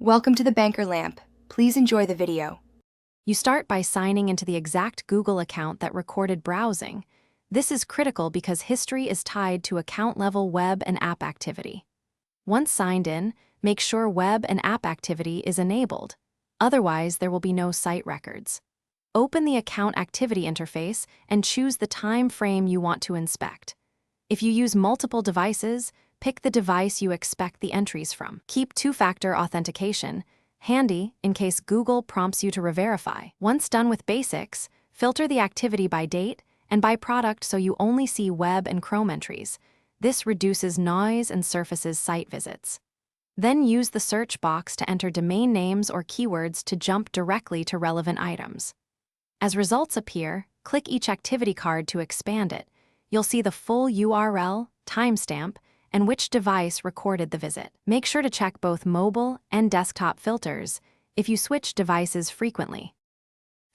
Welcome to the Banker Lamp. Please enjoy the video. You start by signing into the exact Google account that recorded browsing. This is critical because history is tied to account-level web and app activity. Once signed in, make sure web and app activity is enabled. Otherwise, there will be no site records. Open the account activity interface and choose the time frame you want to inspect. If you use multiple devices, pick the device you expect the entries from. Keep two-factor authentication handy in case Google prompts you to re-verify. Once done with basics, filter the activity by date and by product so you only see web and Chrome entries. This reduces noise and surfaces site visits. Then use the search box to enter domain names or keywords to jump directly to relevant items. As results appear, click each activity card to expand it. You'll see the full URL, timestamp, and which device recorded the visit. Make sure to check both mobile and desktop filters if you switch devices frequently.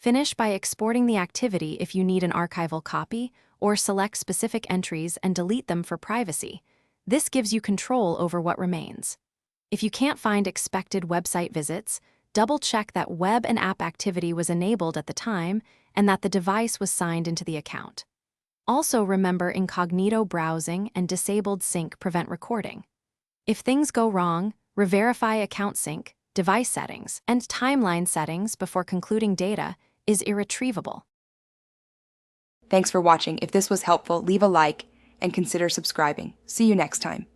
Finish by exporting the activity if you need an archival copy, or select specific entries and delete them for privacy. This gives you control over what remains. If you can't find expected website visits, double-check that web and app activity was enabled at the time and that the device was signed into the account. Also remember incognito browsing and disabled sync prevent recording. If things go wrong, re-verify account sync, device settings, and timeline settings before concluding data is irretrievable. Thanks for watching. If this was helpful, leave a like and consider subscribing. See you next time.